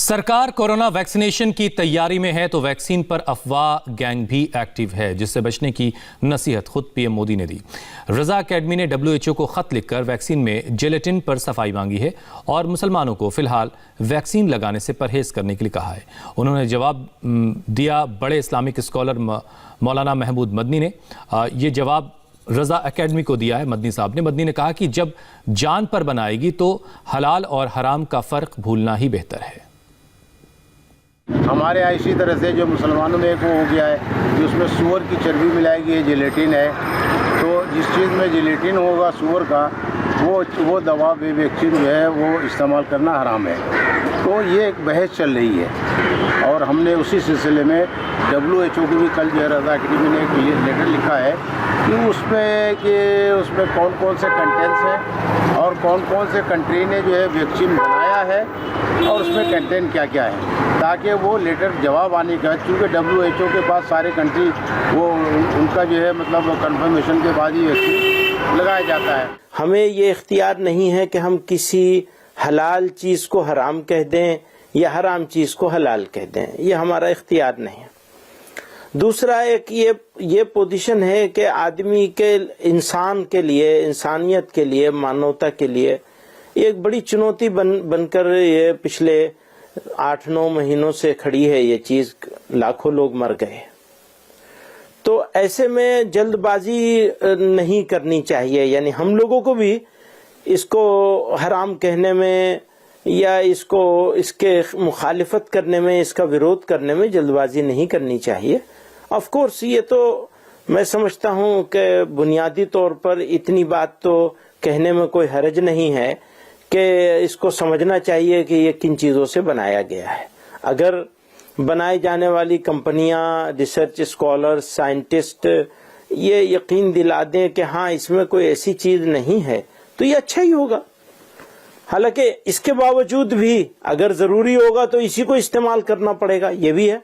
सरकार corona vaccination की तैयारी में है तो वैक्सीन पर अफवाह गैंग भी एक्टिव है, जिससे बचने की नसीहत खुद पीएम मोदी ने दी। रजा अकेडमी ने WHO को खत लिखकर वैक्सीन में जेलेटिन पर सफाई मांगी है और मुसलमानों को फिलहाल वैक्सीन लगाने से परहेज करने के लिए कहा है। उन्होंने जवाब दिया बड़े इस्लामिक स्कॉलर मौलाना महमूद मदनी ने। ये जवाब रजा अकेडमी को दिया है मदनी साहब ने। मदनी ने कहा कि जब जान पर बनाएगी तो हलाल और हराम का फ़र्क भूलना ही बेहतर है। हमारे यहाँ इसी तरह से जो मुसलमानों में एक वो हो गया है कि उसमें सूअर की चर्बी मिलाई गई है, जेलेटिन है। तो जिस चीज़ में जेलेटिन होगा सूअर का, वो दवा वैक्सीन जो है वो इस्तेमाल करना हराम है। तो ये एक बहस चल रही है और हमने उसी सिलसिले में WHO की भी कल जो है रजा अकेडमी ने एक लेटर लिखा है कि उसमें कौन कौन से कंटेंट्स हैं और कौन कौन से कंट्री ने जो है वैक्सीन बनाया है और उसमें कंटेंट क्या क्या है, ताकि वो लेटर जवाब आने का, चूँकि WHO के पास सारे कंट्री वो उनका जो है मतलब कंफर्मेशन के बाद ही वैक्सीन लगाया जाता है। हमें ये इख्तियार नहीं है कि हम किसी हलाल चीज़ को हराम कह दें या हराम चीज़ को हलाल कह दें, ये हमारा इख्तियार नहीं है। दूसरा एक ये पोजीशन है कि आदमी के, इंसान के लिए, इंसानियत के लिए, मानवता के लिए एक बड़ी चुनौती बनकर ये पिछले 8-9 महीनों से खड़ी है। ये चीज़, लाखों लोग मर गए। तो ऐसे में जल्दबाजी नहीं करनी चाहिए, यानी हम लोगों को भी इसको हराम कहने में या इसके मुखालिफत करने में, इसका विरोध करने में जल्दबाजी नहीं करनी चाहिए। ऑफ कोर्स ये तो मैं समझता हूँ कि बुनियादी तौर पर इतनी बात तो कहने में कोई हर्ज नहीं है कि इसको समझना चाहिए कि ये किन चीज़ों से बनाया गया है। अगर बनाई जाने वाली कंपनियां, रिसर्च स्कॉलर, साइंटिस्ट ये यकीन दिला दें कि हाँ इसमें कोई ऐसी चीज़ नहीं है तो ये अच्छा ही होगा। हालांकि इसके बावजूद भी अगर ज़रूरी होगा तो इसी को इस्तेमाल करना पड़ेगा, ये भी है।